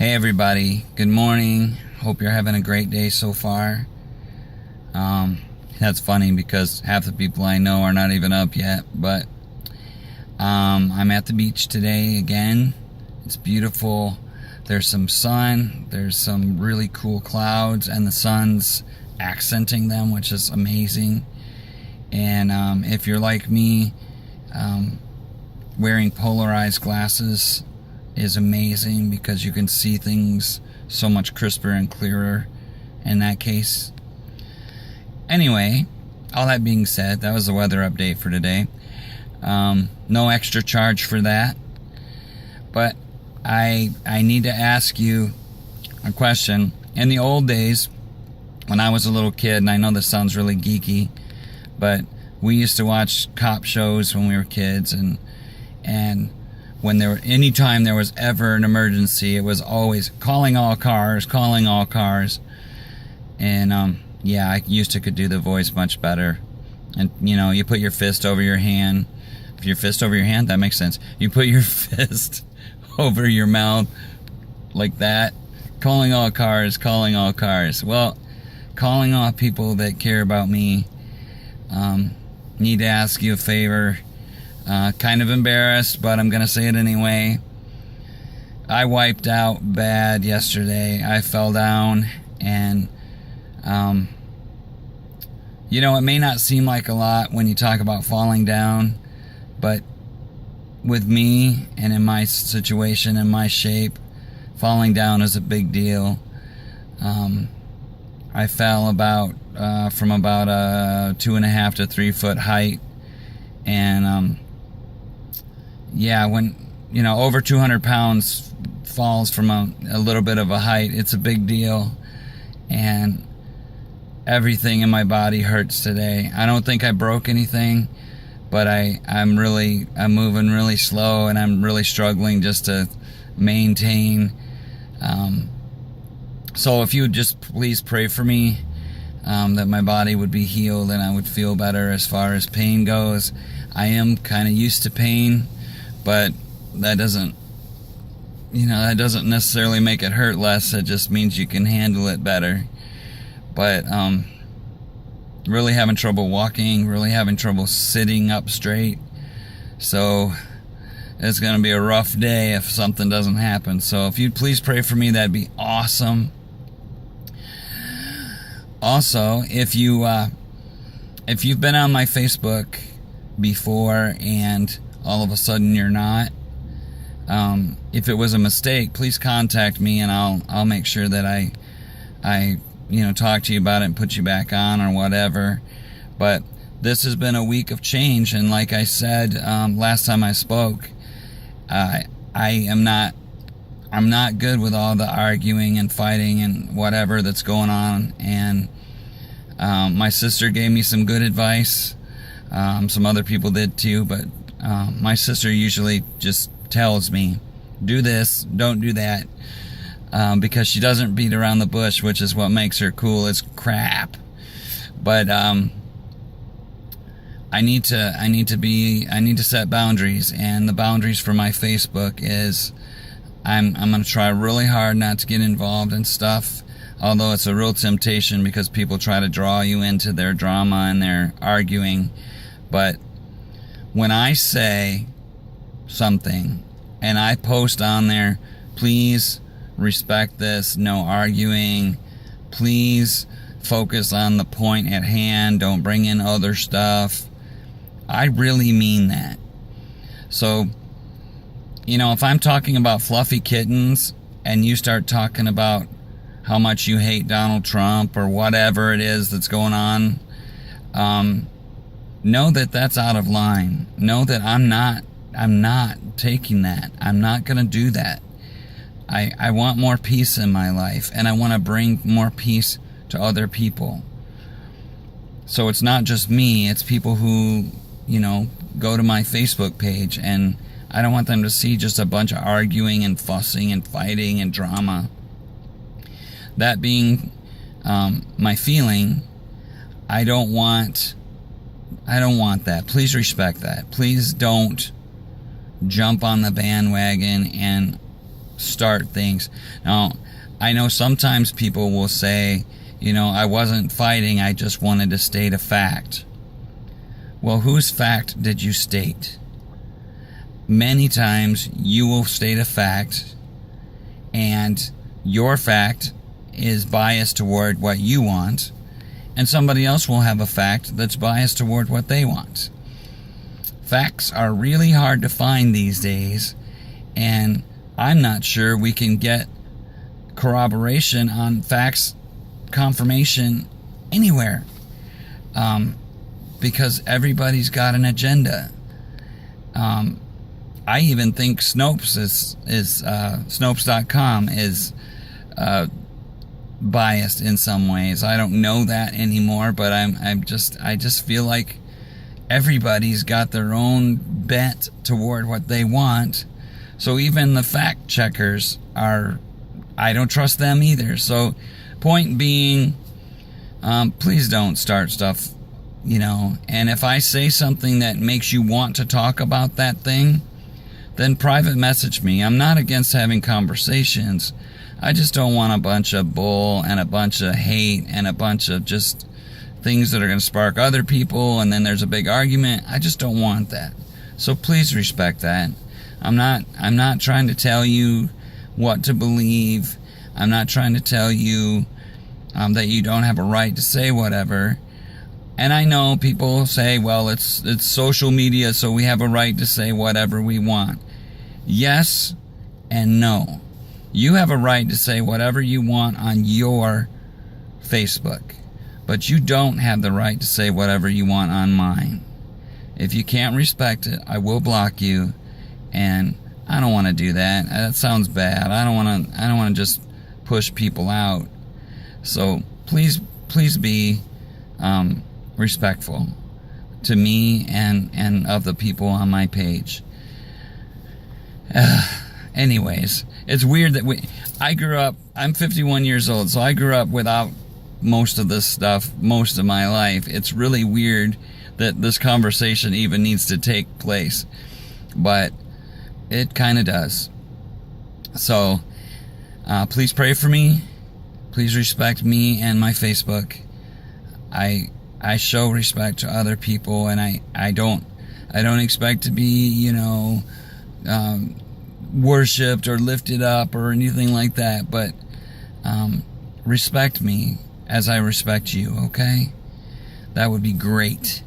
Hey everybody, good morning. Hope you're having a great day so far. That's funny because half the people I know are not even up yet, but I'm at the beach today again. It's beautiful. There's some sun, there's some really cool clouds, and the sun's accenting them, which is amazing. And if you're like me, wearing polarized glasses is amazing because you can see things so much crisper and clearer in that case. Anyway, all that being said, that was the weather update for today. No extra charge for that. But I need to ask you a question. In the old days, when I was a little kid, and I know this sounds really geeky, but we used to watch cop shows when we were kids, and when anytime there was ever an emergency, it was always calling all cars. And yeah, I used to could do the voice much better. And you put your fist over your hand. If your fist over your hand, that makes sense. You put your fist over your mouth like that. Calling all cars. Well, calling all people that care about me. Need to ask you a favor. Kind of embarrassed, but I'm gonna say it anyway. I wiped out bad yesterday. I fell down, and it may not seem like a lot when you talk about falling down, but with me and in my situation and my shape, falling down is a big deal. I fell from about a 2.5 to 3 foot height, and yeah, when over 200 pounds falls from a little bit of a height, it's a big deal, and everything in my body hurts today. I don't think I broke anything, but I'm moving really slow, and I'm really struggling just to maintain. So if you would just please pray for me, that my body would be healed and I would feel better as far as pain goes. I am kind of used to pain, but that doesn't necessarily make it hurt less. It just means you can handle it better. But really having trouble walking, really having trouble sitting up straight. So it's going to be a rough day if something doesn't happen. So if you'd please pray for me, that'd be awesome. Also, if you've been on my Facebook before and all of a sudden you're not, if it was a mistake, please contact me, and I'll make sure that I talk to you about it and put you back on or whatever. But this has been a week of change, and like I said last time I spoke, I'm not good with all the arguing and fighting and whatever that's going on. And my sister gave me some good advice. Some other people did too, but my sister usually just tells me, do this, don't do that, because she doesn't beat around the bush, which is what makes her cool as crap. But I need to set boundaries, and the boundaries for my Facebook is I'm going to try really hard not to get involved in stuff, although it's a real temptation because people try to draw you into their drama and their arguing. But when I say something and I post on there, please respect this, no arguing, please focus on the point at hand, don't bring in other stuff, I really mean that. So if I'm talking about fluffy kittens and you start talking about how much you hate Donald Trump or whatever it is that's going on, know that that's out of line. Know that I'm not taking that. I'm not going to do that. I want more peace in my life, and I want to bring more peace to other people. So it's not just me, it's people who, go to my Facebook page, and I don't want them to see just a bunch of arguing and fussing and fighting and drama. That being my feeling, I don't want that. Please respect that. Please don't jump on the bandwagon and start things. Now, I know sometimes people will say, I wasn't fighting, I just wanted to state a fact. Well, whose fact did you state? Many times you will state a fact, and your fact is biased toward what you want, and somebody else will have a fact that's biased toward what they want. Facts are really hard to find these days, and I'm not sure we can get corroboration on facts, confirmation anywhere, because everybody's got an agenda. I even think Snopes is Snopes.com is biased in some ways. I don't know that anymore, but I just feel like everybody's got their own bent toward what they want. So even the fact checkers I don't trust them either. So point being, please don't start stuff, and if I say something that makes you want to talk about that thing, then private message me. I'm not against having conversations. I just don't want a bunch of bull and a bunch of hate and a bunch of just things that are going to spark other people, and then there's a big argument. I just don't want that. So please respect that. I'm not trying to tell you what to believe. I'm not trying to tell you that you don't have a right to say whatever. And I know people say, well, it's social media, so we have a right to say whatever we want. Yes and no. You have a right to say whatever you want on your Facebook, but you don't have the right to say whatever you want on mine. If you can't respect it, I will block you, and I don't want to do that. That sounds bad. I don't want to just push people out. So please be respectful to me and of the people on my page. Anyways, it's weird that I grew up, I'm 51 years old, so I grew up without most of this stuff most of my life. It's really weird that this conversation even needs to take place, but it kind of does. So please pray for me. Please respect me and my Facebook. I show respect to other people, and I don't expect to be, worshipped or lifted up or anything like that, but respect me as I respect you, okay? That would be great.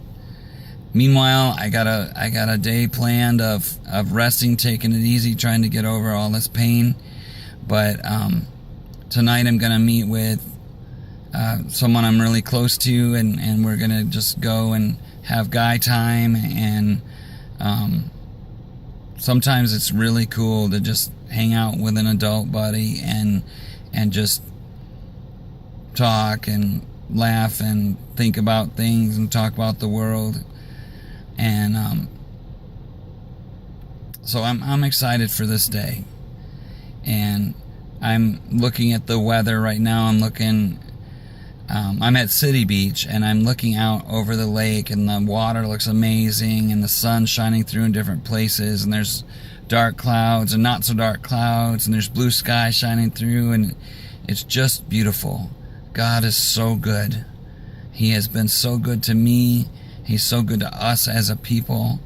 Meanwhile, I got a day planned of resting, taking it easy, trying to get over all this pain. But tonight I'm gonna meet with someone I'm really close to, and we're gonna just go and have guy time. And sometimes it's really cool to just hang out with an adult buddy and just talk and laugh and think about things and talk about the world. And so I'm excited for this day. And I'm looking at the weather right now. I'm at City Beach, and I'm looking out over the lake, and the water looks amazing, and the sun's shining through in different places, and there's dark clouds and not so dark clouds, and there's blue sky shining through, and it's just beautiful. God is so good. He has been so good to me. He's so good to us as a people.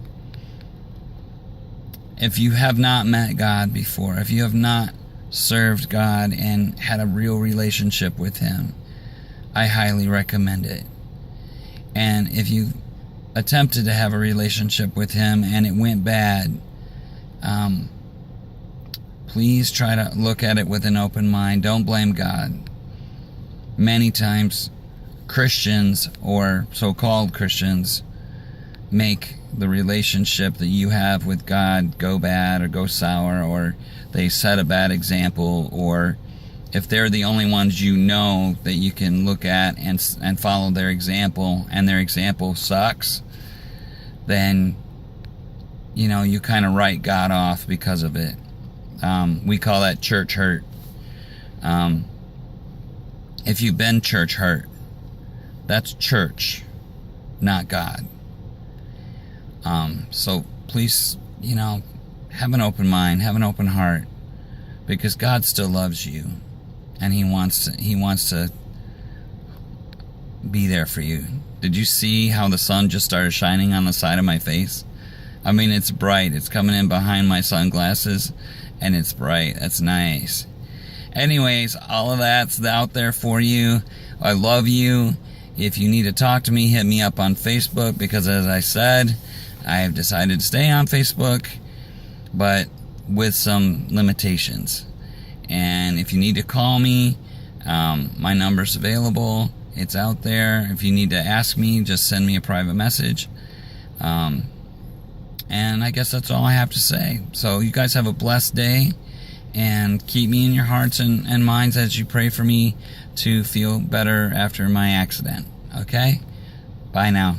If you have not met God before, if you have not served God and had a real relationship with Him, I highly recommend it. And if you attempted to have a relationship with Him and it went bad, please try to look at it with an open mind. Don't blame God. Many times Christians, or so-called Christians, make the relationship that you have with God go bad or go sour, or they set a bad example, or if they're the only ones you know that you can look at and follow their example, and their example sucks, then you kind of write God off because of it. We call that church hurt. If you've been church hurt, that's church, not God. So please, have an open mind, have an open heart. because God still loves you, and He wants to be there for you. Did you see how the sun just started shining on the side of my face? I mean, it's bright. It's coming in behind my sunglasses, and it's bright. That's nice. Anyways, all of that's out there for you. I love you. If you need to talk to me, hit me up on Facebook, because as I said, I have decided to stay on Facebook, but with some limitations. And if you need to call me, my number's available. It's out there. If you need to ask me, just send me a private message. And I guess that's all I have to say. So you guys have a blessed day, and keep me in your hearts and minds as you pray for me to feel better after my accident. Okay? Bye now.